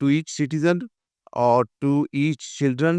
to each citizen or to each children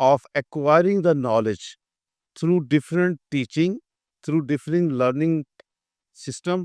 of acquiring the knowledge through different teaching, through different learning system।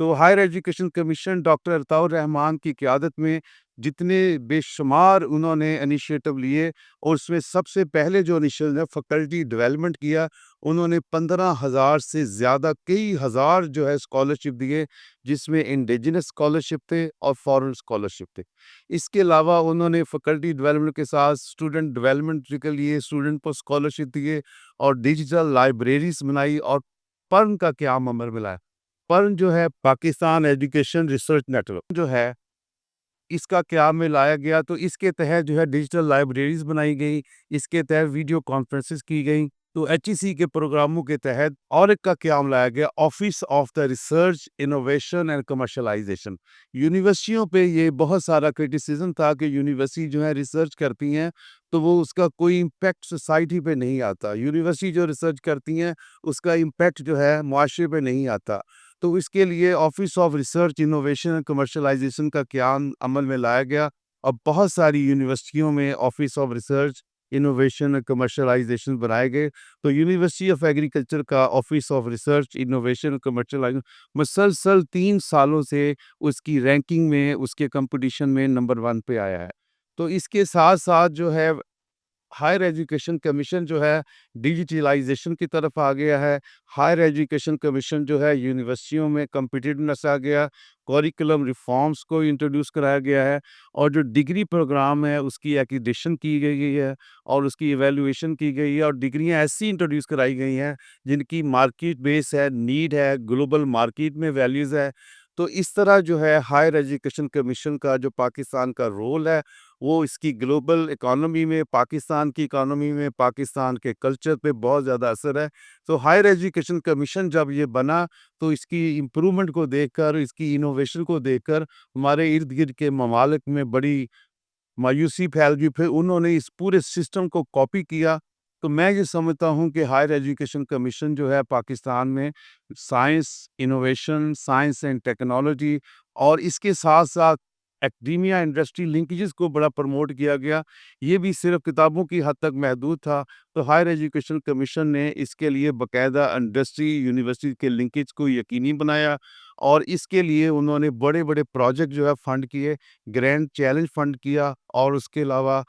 تو higher education commission doctor عطاء الرحمان کی قیادت میں جتنے بے شمار انہوں نے انیشیٹو لیے، اور اس میں سب سے پہلے جو انیشیٹو نے فیکلٹی ڈیولپمنٹ کیا، انہوں نے 15,000 سے زیادہ کئی ہزار جو ہے اسکالرشپ دیے، جس میں انڈیجنس اسکالرشپ تھے اور فارن اسکالرشپ تھے۔ اس کے علاوہ انہوں نے فیکلٹی ڈیولپمنٹ کے ساتھ اسٹوڈنٹ ڈیولپمنٹ کے لیے اسٹوڈنٹ کو اسکالرشپ دیے، اور ڈیجیٹل لائبریریز بنائی، اور پرن کا قیام عمل میں لایا۔ پرن جو ہے Pakistan education research network جو ہے، اس کا قیام میں لایا گیا۔ تو اس کے تحت جو ہے ڈیجیٹل لائبریریز بنائی گئی، اس کے تحت ویڈیو کانفرنسز کی گئیں۔ تو ایچ ای سی کے پروگراموں کے تحت اور ایک کا قیام لایا گیا، office of the research innovation and commercialization. یونیورسٹیوں پہ یہ بہت سارا کرٹیسزم تھا کہ یونیورسٹی جو ہے ریسرچ کرتی ہیں تو وہ اس کا کوئی امپیکٹ سوسائٹی پہ نہیں آتا، یونیورسٹی جو ریسرچ کرتی ہیں اس کا امپیکٹ جو ہے معاشرے پہ نہیں آتا۔ تو اس کے لیے office of research innovation and commercialization کا قیام عمل میں لایا گیا۔ اب بہت ساری یونیورسٹیوں میں office of research innovation and commercialization بنائے گئے۔ تو یونیورسٹی آف ایگریکلچر کا office of research innovation and commercialization مسلسل 3 سالوں سے اس کی رینکنگ میں، اس کے کمپٹیشن میں نمبر 1 پہ آیا ہے۔ تو اس کے ساتھ ساتھ جو ہے ہائر ایجوکیشن کمیشن جو ہے ڈیجیٹلائزیشن کی طرف آ گیا ہے۔ ہائر ایجوکیشن کمیشن جو ہے یونیورسٹیوں میں کمپیٹیٹونیس آ گیا، کوریکولم ریفارمز کو انٹروڈیوس کرایا گیا ہے، اور جو ڈگری پروگرام ہے اس کی ایکریڈیشن کی گئی ہے، اور اس کی ایویلویشن کی گئی ہے، اور ڈگریاں ایسی انٹروڈیوس کرائی گئی ہیں جن کی مارکیٹ بیس ہے، نیڈ ہے، گلوبل مارکیٹ میں ویلیوز ہے۔ تو اس طرح جو ہے ہائر ایجوکیشن کمیشن کا جو پاکستان کا رول ہے، وہ اس کی گلوبل اکانومی میں، پاکستان کی اکانومی میں، پاکستان کے کلچر پہ بہت زیادہ اثر ہے۔ تو ہائر ایجوکیشن کمیشن جب یہ بنا تو اس کی امپرومنٹ کو دیکھ کر، اس کی انوویشن کو دیکھ کر ہمارے ارد گرد کے ممالک میں بڑی مایوسی پھیل گئی، پھر انہوں نے اس پورے سسٹم کو کاپی کیا۔ تو میں یہ سمجھتا ہوں کہ ہائر ایجوکیشن کمیشن جو ہے پاکستان میں science innovation, science and technology, اور اس کے ساتھ ساتھ ایکڈیمیا انڈسٹری لنکیجز کو بڑا پروموٹ کیا گیا۔ یہ بھی صرف کتابوں کی حد تک محدود تھا، تو ہائر ایجوکیشن کمیشن نے اس کے لیے باقاعدہ انڈسٹری یونیورسٹی کے لنکیج کو یقینی بنایا، اور اس کے لیے انہوں نے بڑے بڑے پروجیکٹ جو ہے فنڈ کیے، گرینڈ چیلنج فنڈ کیا، اور اس کے علاوہ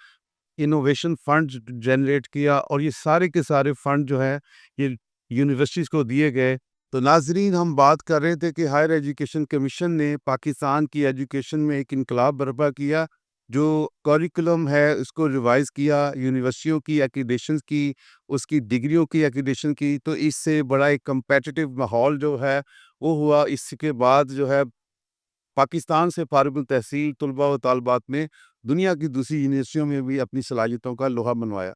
انوویشن فنڈ جنریٹ کیا، اور یہ سارے کے سارے فنڈ جو ہے یہ یونیورسٹیز کو دیے گئے۔ تو ناظرین، ہم بات کر رہے تھے کہ ہائر ایجوکیشن کمیشن نے پاکستان کی ایجوکیشن میں ایک انقلاب برپا کیا، جو کوریکولم ہے اس کو ریوائز کیا، یونیورسٹیوں کی ایکریڈیشنز کی، اس کی ڈگریوں کی ایکریڈیشن کی۔ تو اس سے بڑا ایک کمپیٹیٹو ماحول جو ہے وہ ہوا۔ اس کے بعد جو ہے پاکستان سے فارغ التحصیل طلباء و طالبات نے دنیا کی دوسری یونیورسٹیوں میں بھی اپنی صلاحیتوں کا لوہا منوایا۔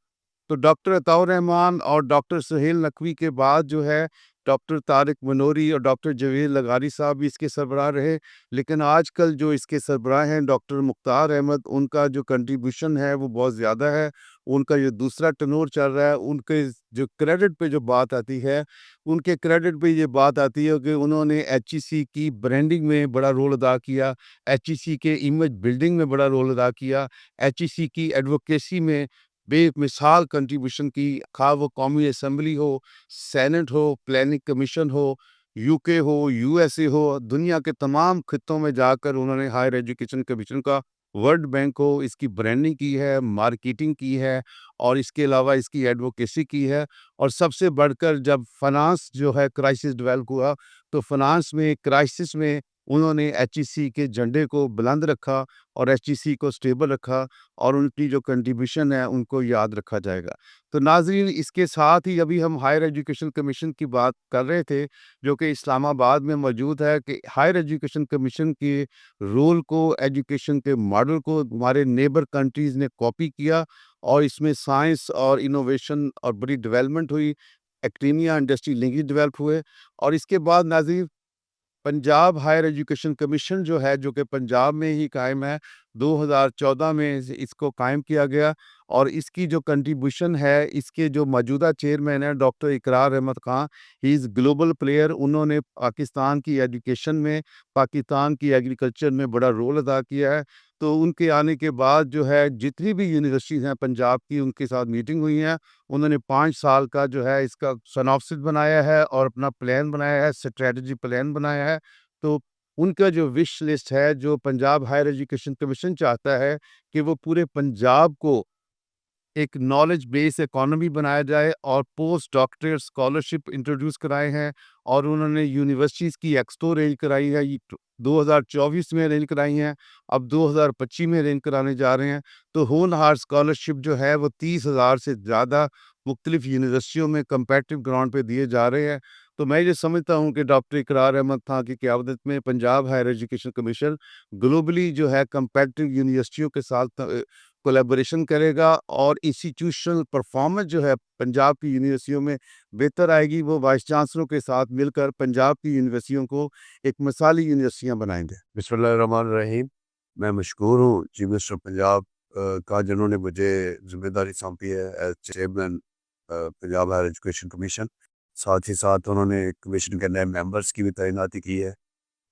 تو ڈاکٹر عطاء الرحمان اور ڈاکٹر سہیل نقوی کے بعد جو ہے ڈاکٹر طارق منوری اور ڈاکٹر جاوید لغاری صاحب بھی اس کے سربراہ رہے، لیکن آج کل جو اس کے سربراہ ہیں ڈاکٹر مختار احمد، ان کا جو کنٹریبیوشن ہے وہ بہت زیادہ ہے۔ ان کا جو دوسرا ٹنور چل رہا ہے، ان کے جو کریڈٹ پہ جو بات آتی ہے، ان کے کریڈٹ پہ یہ بات آتی ہے کہ انہوں نے ایچ ای سی کی برانڈنگ میں بڑا رول ادا کیا، ایچ ای سی کے امیج بلڈنگ میں بڑا رول ادا کیا، ایچ ای سی کی ایڈوکیسی میں بے مثال کنٹریبیوشن کی، خواہ وہ قومی اسمبلی ہو، سینٹ ہو، پلاننگ کمیشن ہو، یو کے ہو، یو ایس اے ہو، دنیا کے تمام خطوں میں جا کر انہوں نے ہائر ایجوکیشن کمیشن کا، ورلڈ بینک ہو، اس کی برانڈنگ کی ہے، مارکیٹنگ کی ہے، اور اس کے علاوہ اس کی ایڈوکیسی کی ہے۔ اور سب سے بڑھ کر جب فنانس جو ہے کرائسس ڈیولپ ہوا، تو فنانس میں کرائسس میں انہوں نے ایچ ای سی کے جھنڈے کو بلند رکھا، اور ایچ ای سی کو سٹیبل رکھا، اور ان کی جو کنٹریبیوشن ہے ان کو یاد رکھا جائے گا۔ تو ناظرین، اس کے ساتھ ہی ابھی ہم ہائر ایجوکیشن کمیشن کی بات کر رہے تھے، جو کہ اسلام آباد میں موجود ہے، کہ ہائر ایجوکیشن کمیشن کے رول کو، ایجوکیشن کے ماڈل کو ہمارے نیبر کنٹریز نے کاپی کیا، اور اس میں سائنس اور انوویشن اور بڑی ڈیولپمنٹ ہوئی، ایکڈیمیا انڈسٹری لنکیج ڈیولپ ہوئے۔ اور اس کے بعد ناظرین، پنجاب ہائر ایجوکیشن کمیشن جو ہے، جو کہ پنجاب میں ہی قائم ہے، 2014 میں اس کو قائم کیا گیا، اور اس کی جو کنٹریبیوشن ہے، اس کے جو موجودہ چیئرمین ہیں ڈاکٹر اقرار احمد خان، ہی از گلوبل پلیئر۔ انہوں نے پاکستان کی ایجوکیشن میں، پاکستان کی ایگریکلچر میں بڑا رول ادا کیا ہے۔ تو ان کے آنے کے بعد جو ہے جتنی بھی یونیورسٹیز ہیں پنجاب کی، ان کے ساتھ میٹنگ ہوئی ہیں، انہوں نے 5 سال کا جو ہے اس کا سناپسس بنایا ہے، اور اپنا پلان بنایا ہے، اسٹریٹجی پلان بنایا ہے۔ تو ان کا جو وش لسٹ ہے، جو پنجاب ہائر ایجوکیشن کمیشن چاہتا ہے کہ وہ پورے پنجاب کو ایک نالج بیس اکانومی بنایا جائے اور پوسٹ ڈاکٹریٹ اسکالرشپ انٹروڈیوس کرائے ہیں، اور انہوں نے یونیورسٹیز کی ایکسپو ارینج کرائی ہے، یہ 2024 میں ارینج کرائی ہیں، اب 2025 میں ارینج کرانے جا رہے ہیں۔ تو ہونہار اسکالرشپ جو ہے وہ 30,000 سے زیادہ مختلف یونیورسٹیوں میں کمپیٹیو گراؤنڈ پہ دیے جا رہے ہیں۔ تو میں یہ سمجھتا ہوں کہ ڈاکٹر اقرار احمد خان کی قیادت میں Punjab higher education commission globally جو ہے کمپیٹیو یونیورسٹیوں کے ساتھ کولیبوریشن کرے گا، اور انسٹیٹیوشنل پرفارمنس جو ہے پنجاب کی یونیورسٹیوں میں بہتر آئے گی۔ وہ وائس چانسلروں کے ساتھ مل کر پنجاب کی یونیورسٹیوں کو ایک مثالی یونیورسٹیاں بنائیں گے۔ بسم اللہ الرحمن الرحیم۔ میں مشکور ہوں چیف منسٹر پنجاب کا، جنہوں نے مجھے ذمہ داری سونپی ہے as chairman Punjab higher education commission. ساتھ ہی ساتھ انہوں نے کمیشن کے نئے ممبرس کی بھی تعیناتی کی ہے۔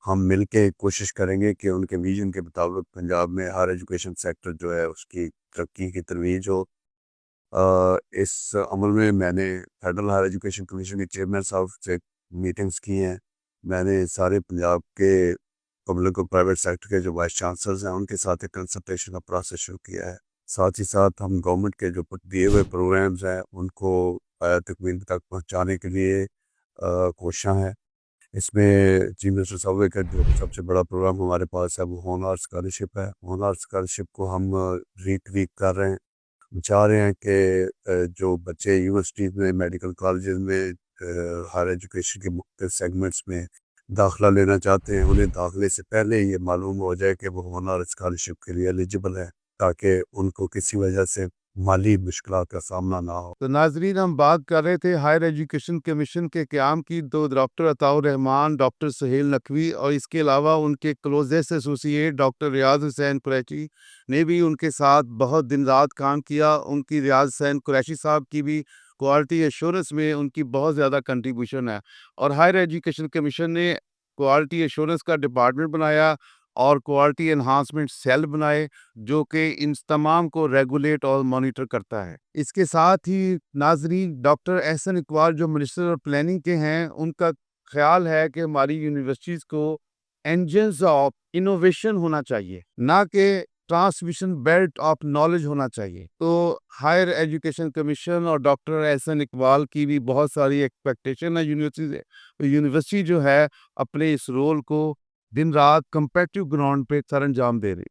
ہم مل کے کوشش کریں گے کہ ان کے ویژن کے مطابق پنجاب میں ہائر ایجوکیشن سیکٹر جو ہے اس کی ترقی کی ترویج ہو۔ اس عمل میں نے فیڈرل ہائر ایجوکیشن کمیشن کے چیئرمین صاحب سے میٹنگز کی ہیں۔ میں نے سارے پنجاب کے پبلک اور پرائیویٹ سیکٹر کے جو وائس چانسلرز ہیں ان کے ساتھ ایک کنسلٹیشن کا پروسیس شروع کیا ہے۔ ساتھ ہی ساتھ ہم گورنمنٹ کے جو دیے ہوئے پروگرامز ہیں ان کو تکمیل تک پہنچانے کے لیے کوشاں ہیں۔ اس میں چیف منسٹر صاحب کا جو سب سے بڑا پروگرام ہمارے پاس ہے وہ ہونہار اسکالرشپ ہے۔ ہونہار اسکالرشپ کو ہم ریٹویک کر رہے ہیں۔ ہم چاہ رہے ہیں کہ جو بچے یونیورسٹیز میں، میڈیکل کالجز میں، ہائر ایجوکیشن کے مختلف سیگمنٹس میں داخلہ لینا چاہتے ہیں، انہیں داخلے سے پہلے یہ معلوم ہو جائے کہ وہ ہونہار اسکالرشپ کے لیے ایلیجبل ہے، تاکہ ان کو کسی وجہ سے مالی مشکلات کا سامنا نہ ہو۔ تو ناظرین، ہم بات کر رہے تھے ہائر ایجوکیشن کمیشن کے قیام کی۔ تو ڈاکٹر عطاء الرحمان، ڈاکٹر سہیل نقوی اور اس کے علاوہ ان کے کلوزسٹ ایسوسیٹ ڈاکٹر ریاض حسین قریشی نے بھی ان کے ساتھ بہت دن رات کام کیا۔ ان کی ریاض حسین قریشی صاحب کی بھی کوالٹی ایشورنس میں ان کی بہت زیادہ کنٹریبیوشن ہے، اور ہائر ایجوکیشن کمیشن نے کوالٹی ایشورنس کا ڈپارٹمنٹ بنایا اور کوالٹی انہانسمنٹ سیل بنائے جو کہ ان تمام کو ریگولیٹ اور مانیٹر کرتا ہے۔ اس کے ساتھ ہی ناظرین، ڈاکٹر احسن اقبال جو منسٹر آف پلاننگ کے ہیں، ان کا خیال ہے کہ ہماری یونیورسٹیز کو انجنز آف انوویشن ہونا چاہیے، نہ کہ ٹرانسمیشن بیلٹ آف نالج ہونا چاہیے۔ تو ہائر ایجوکیشن کمیشن اور ڈاکٹر احسن اقبال کی بھی بہت ساری ایکسپیکٹیشن ہے یونیورسٹی سے۔ یونیورسٹی جو ہے اپنے اس رول کو دن رات کمپیٹیو گراؤنڈ پہ سر انجام دے رہی۔